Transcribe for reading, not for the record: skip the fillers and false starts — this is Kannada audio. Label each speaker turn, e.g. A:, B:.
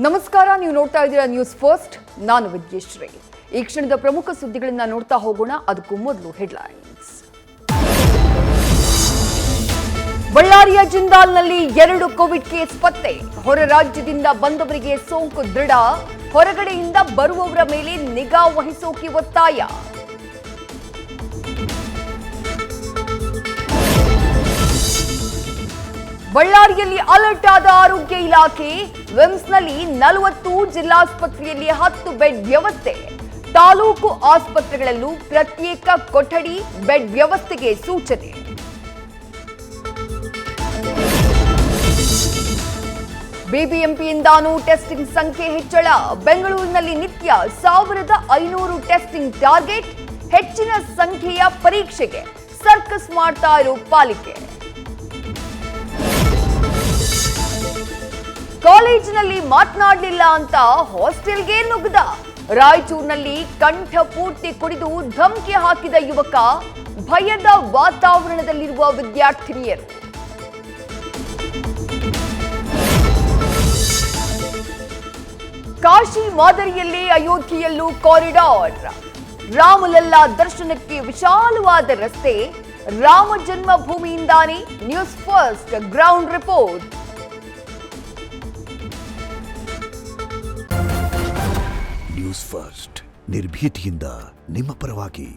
A: ನಮಸ್ಕಾರ, ನೀವು ನೋಡ್ತಾ ಇದ್ದೀರಾ ನ್ಯೂಸ್ ಫಸ್ಟ್. ನಾನು ವಿದ್ಯಶ್ರೀ. ಈ ಕ್ಷಣದ ಪ್ರಮುಖ ಸುದ್ದಿಗಳನ್ನ ನೋಡ್ತಾ ಹೋಗೋಣ. ಅದಕ್ಕೂ ಮೊದಲು ಹೆಡ್ಲೈನ್ಸ್. ಬಳ್ಳಾರಿಯ ಜಿಂದಾಲ್ನಲ್ಲಿ 2 ಕೋವಿಡ್ ಕೇಸ್ ಪತ್ತೆ. ಹೊರ ರಾಜ್ಯದಿಂದ ಬಂದವರಿಗೆ ಸೋಂಕು ದೃಢ. ಹೊರಗಡೆಯಿಂದ ಬರುವವರ ಮೇಲೆ ನಿಗಾ ವಹಿಸೋಕೆ ಒತ್ತಾಯ. ಬಳ್ಳಾರಿಯಲ್ಲಿ ಅಲರ್ಟ್ ಆದ ಆರೋಗ್ಯ ಇಲಾಖೆ. ವಿಮ್ಸ್ನಲ್ಲಿ 40, ಜಿಲ್ಲಾಸ್ಪತ್ರೆಯಲ್ಲಿ 10 ಬೆಡ್ ವ್ಯವಸ್ಥೆ. ತಾಲೂಕು ಆಸ್ಪತ್ರೆಗಳಲ್ಲೂ ಪ್ರತ್ಯೇಕ ಕೊಠಡಿ, ಬೆಡ್ ವ್ಯವಸ್ಥೆಗೆ ಸೂಚನೆ. ಬಿಬಿಎಂಪಿಯಿಂದಾನೂ ಟೆಸ್ಟಿಂಗ್ ಸಂಖ್ಯೆ ಹೆಚ್ಚಳ. ಬೆಂಗಳೂರಿನಲ್ಲಿ ನಿತ್ಯ 1500 ಟೆಸ್ಟಿಂಗ್ ಟಾರ್ಗೆಟ್. ಹೆಚ್ಚಿನ ಸಂಖ್ಯೆಯ ಪರೀಕ್ಷೆಗೆ ಸರ್ಕಸ್ ಮಾಡ್ತಾ ಇರೋ ಪಾಲಿಕೆ. ಕಾಲೇಜಿನಲ್ಲಿ ಮಾತನಾಡಲಿಲ್ಲ ಅಂತ ಹಾಸ್ಟೆಲ್ಗೆ ನುಗ್ಗದ. ರಾಯಚೂರಿನಲ್ಲಿ ಕಂಠ ಪೂರ್ತಿ ಕುಡಿದು ಧಮಕಿ ಹಾಕಿದ ಯುವಕ. ಭಯದ ವಾತಾವರಣದಲ್ಲಿರುವ ವಿದ್ಯಾರ್ಥಿನಿಯರು. ಕಾಶಿ ಮಾದರಿಯಲ್ಲೇ ಅಯೋಧ್ಯೆಯಲ್ಲೂ ಕಾರಿಡಾರ್. ರಾಮಲಲ್ಲಾ ದರ್ಶನಕ್ಕೆ ವಿಶಾಲವಾದ ರಸ್ತೆ. ರಾಮ ಜನ್ಮಭೂಮಿಯಿಂದಾನೇ news first ground report.
B: News first ನಿರ್ಭೀತಿಯಿಂದ ನಿಮ್ಮ ಪರವಾಗಿ.